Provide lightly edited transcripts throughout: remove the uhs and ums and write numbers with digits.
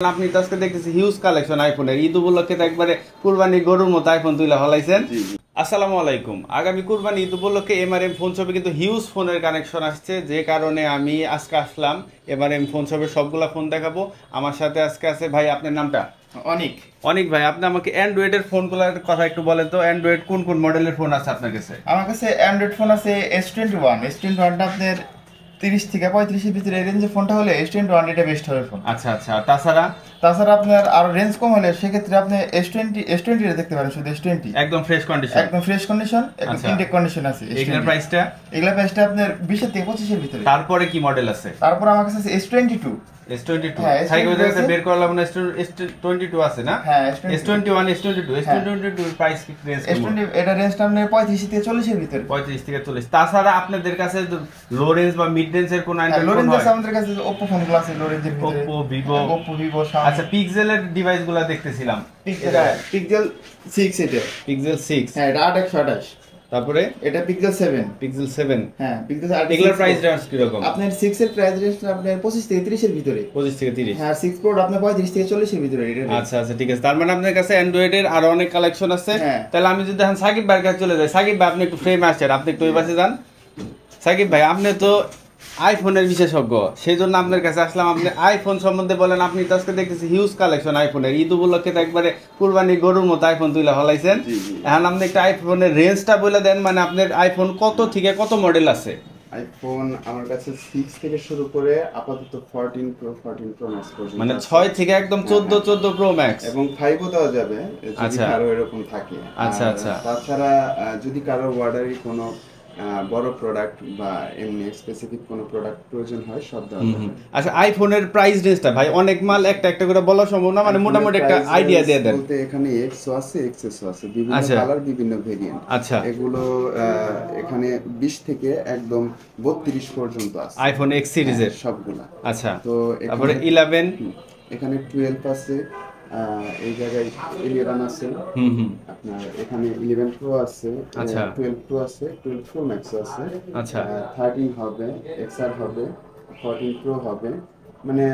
আপনি তো আজকে দেখতেছি হিউজ কালেকশন আইফোনের ঈদ উপলক্ষে তো একবারে কুরবানি গরুর মতো আইফোন তুলে ফলাইছেন। আসসালামু আলাইকুম। আগামী কুরবানি ঈদ উপলক্ষে এমআরএম ফোন শপে কিন্তু হিউজ ফোনের কানেকশন আসছে, যে কারণে আমি আজকে আসলাম এমআরএম ফোন শপে সবগুলা ফোন দেখাবো। আমার সাথে আজকে আছে ভাই, আপনার নামটা? অনেক অনেক ভাই, আপনি আমাকে অ্যান্ড্রয়েডের ফোনগুলোর কথা একটু বলেন তো। অ্যান্ড্রয়েড কোন কোন মডেলের ফোন আছে আপনার কাছে? আমার কাছে অ্যান্ড্রয়েড ফোন আছে S21টা আপনার 30 থেকে 35 এর ভিতরে রেঞ্জের ফোনটা হলে S21 এটা বেস্ট হবে ফোন। আচ্ছা আচ্ছা, তাছাড়া আপনার আরো রেঞ্জ কম হলে সেক্ষেত্রে আপনি S20 এর দেখতে পারেন। শুধু S20 একদম ফ্রেশ কন্ডিশন, একদম একদম ইনটেক কন্ডিশন আছে। এগুলোর প্রাইসটা আপনার 20 থেকে 25 এর ভিতরে। তারপরে কি মডেল আছে? তারপর আমার কাছে আছে S22 হ্যাঁ, বের করলাম না। S22 আছে না? হ্যাঁ, S21 S22 প্রাইস রেঞ্জ এটা রেঞ্জটা আপনার 35 থেকে 40 এর ভিতরে। 35 থেকে 40। তাছাড়া আপনাদের কাছে লো রেঞ্জ বা মিড রেঞ্জের কোন অ্যান্ড্রয়েড লো ফোন রেঞ্জ হয়? আছে আমাদের কাছে Oppo ফোনগুলো আছে লো রেঞ্জের ভিতরে। Oppo Vivo আচ্ছা, পিক্সেলের ডিভাইসগুলো দেখতেছিলাম। Pixel 6 এটা। Pixel 6 হ্যাঁ, এটা 8/128। তারপরে এটা Pixel 7। হ্যাঁ, Pixel 8। এগুলোর প্রাইস রেঞ্জ কি রকম? আপনার 6 এর প্রাইস রেঞ্জটা আপনার 25 থেকে 30 এর ভিতরে। 25 থেকে 30। হ্যাঁ, 6 Pro আপনার 35 থেকে 40 এর ভিতরে এটা। আচ্ছা আচ্ছা, ঠিক আছে। তার মানে আপনার কাছে অ্যান্ড্রয়েডের আরো অনেক কালেকশন আছে। তাহলে আমি যদি এখন সাকিব ভাইয়ের কাছে চলে যাই। সাকিব ভাই, আপনি একটু ফ্রেমে আসেন, আপনি একটু ওই পাশে যান। সাকিব ভাই, আপনি তো আইফোনের বিশেষজ্ঞ, সেই জন্য আপনার কাছে আসলাম। আপনি আইফোন সম্বন্ধে বলেন। আপনি তো আজকে দেখতেছি হিউজ কালেকশন আইফোনের ঈদ উপলক্ষে তো একবারে কুরবানি গরুর মতো আইফোন তুলে ফলাইছেন। এখন আপনি একটা আইফোনের রেঞ্জটা বলে দেন, মানে আপনার আইফোন কত থেকে কত মডেল আছে? আইফোন আমার কাছে 6 থেকে শুরু করে আপাতত 14 Pro Max পর্যন্ত, মানে 6 থেকে একদম 14 Pro Max এবং 5ও দেওয়া যাবে যদি কারো এরকম থাকে। আচ্ছা আচ্ছা। তাছাড়া যদি কারো অর্ডারে কোনো বড় প্রোডাক্ট বা এমনি স্পেসিফিক কোনো প্রোডাক্ট প্রয়োজন হয় সব দেওয়া যাবে। আচ্ছা, আইফোনের প্রাইস রেঞ্জটা ভাই, অনেক মাল একটা একটা করে বলা সম্ভব না, মানে মোটামুটি একটা আইডিয়া দিয়ে দেন। বলতে এখানে এক্সও আছে, এক্সএসও আছে, বিভিন্ন কালার, বিভিন্ন ভেরিয়েন্ট। আচ্ছা, এগুলো এখানে 20 থেকে একদম 32 পর্যন্ত আছে আইফোন এক্স সিরিজের সবগুলা। আচ্ছা, তো তারপরে 11, এখানে 12 আছে, এই জায়গায় 11 আছে, আপনার এখানে 11 Pro আছে, 12 Pro আছে, 12 Pro Max আছে, আচ্ছা 13 হবে, XR হবে, 14 Pro হবে, মানে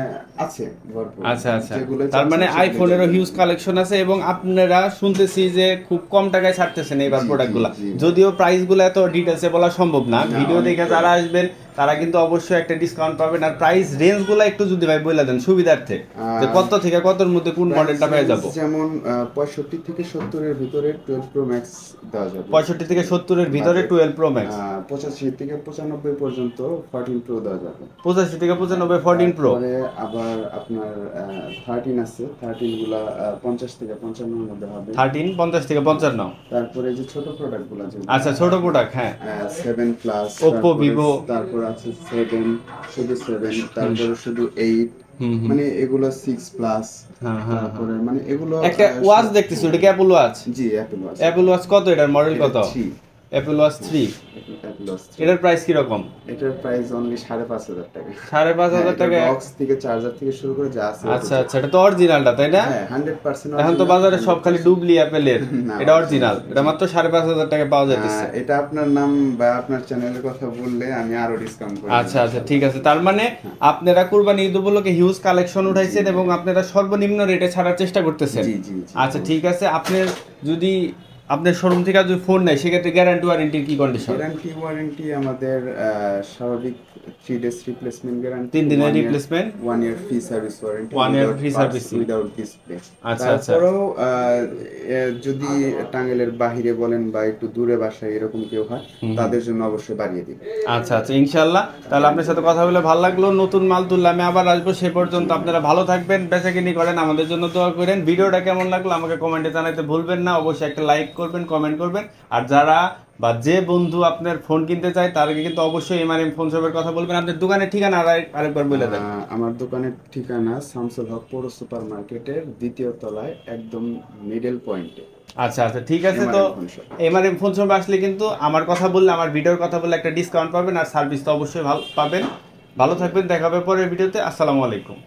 আছে ভরপুর। আচ্ছা আচ্ছা, তার মানে আইফোনেরও হিউজ কালেকশন আছে। এবং আপনারা শুনতেছি যে খুব কম টাকায় ছাড়তেছেন এইবার প্রোডাক্টগুলো, যদিও প্রাইসগুলো এত ডিটেইলসে বলা সম্ভব না। ভিডিও দেখে যারা আসবেন তারা কিন্তু অবশ্যই একটা ডিসকাউন্ট পাবেন। আর প্রাইস রেঞ্জগুলো একটু যদি ভাই বলে দেন সুবিধার্থে, যে কত থেকে কতর মধ্যে কোন মডেলটা পেয়ে যাব? যেমন 65 থেকে 70 এর ভিতরে 12 Pro Max দেওয়া যাবে। 65 থেকে 70 এর ভিতরে 12 Pro Max। 85 থেকে 95 পর্যন্ত 14 Pro দেওয়া যাবে। 85 থেকে 95 14 Pro। পরে আবার আপনার 13 আছে, 13 গুলা 50 থেকে 55 এর মধ্যে হবে। 13 50 থেকে 55। তারপরে যে ছোট প্রোডাক্টগুলো আছে, আচ্ছা ছোট প্রোডাক্ট, হ্যাঁ 7 প্লাস, Oppo Vivo, তারপর আছে 7, শুধু 7, তারপরে শুধু 8, মানে এগুলো 6 প্লাস। তারপরে মানে এগুলো একটা ওয়াচ দেখতেছি, ওটা কি অ্যাপল ওয়াচ? জি, অ্যাপল ওয়াচ। অ্যাপল ওয়াচ কত? এটার মডেল কত? Apple watch 3। এটার প্রাইস কি রকম? এটার প্রাইস অনলি 5,500 টাকা। 5,500 টাকা। বক্স থেকে চার্জার থেকে শুরু করে যা আছে। আচ্ছা আচ্ছা, এটা তো অরিজিনালটা তাই না? হ্যাঁ, 100% এখন তো বাজারে সব খালি ডুবলি অ্যাপেলের, এটা অরিজিনাল। এটা মাত্র 5,500 টাকা পাওয়া যাচ্ছে। এটা আপনার নাম বা আপনার চ্যানেলের কথা বললে আমি আরো ডিসকাউন্ট করব। আচ্ছা আচ্ছা, ঠিক আছে। তার মানে আপনারা কুরবানি ঈদ উপলক্ষে হিউজ কালেকশন উঠাইছেন এবং আপনারা সর্বনিম্ন রেটে ছাড়ার চেষ্টা করতেছেন। জি জি। আচ্ছা ঠিক আছে। আপনার যদি আপনার শোরুম থেকে যদি ফোন নেয় সেক্ষেত্রে গ্যারান্টি ওয়ারেন্টির কি কন্ডিশন? গ্যারান্টি ওয়ারেন্টি আমাদের স্বাভাবিক 3 days রিপ্লেসমেন্ট গ্যারান্টি, 3 দিনের replacement, 1 year free service warranty, 1 year free service without display. আচ্ছা আচ্ছা। তারপরেও যদি টাঙ্গাইলের বাইরে বলেন বা একটু দূরে বাসায় এরকম কেউ হয়, তাদের জন্য অবশ্যই বাড়িয়ে দিন। আচ্ছা আচ্ছা, ইনশাআল্লাহ। তাহলে আপনার সাথে কথা বলে ভালো লাগলো। নতুন মাল তুললে আমি আবার আসবো। সে পর্যন্ত আপনারা ভালো থাকবেন, বেচাকেনি করেন, আমাদের জন্য দোয়া করেন। ভিডিওটা কেমন লাগলো আমাকে কমেন্টে জানাতে ভুলবেন না। অবশ্যই একটা লাইক করবেন, কমেন্ট করবেন। আর যারা বা যে বন্ধু আপনার ফোন কিনতে চায় তারকে কিন্তু অবশ্যই এমআরএম ফোন শপের কথা বলবেন। আপনার দোকানের ঠিকানা আরেকবার বলে দেন। আমার দোকানের ঠিকানা শামসুল হক পৌর সুপার মার্কেটের 2য় তলায়, একদম মিডল পয়েন্টে। আচ্ছা আচ্ছা, ঠিক আছে। তো এমআরএম ফোন শপে আসলে কিন্তু আমার কথা বললে, আমার ভিডিওর কথা বললে একটা ডিসকাউন্ট পাবেন, আর সার্ভিস তো অবশ্যই ভালো পাবেন। ভালো থাকবেন, দেখা হবে পরের ভিডিওতে। আসসালামু আলাইকুম।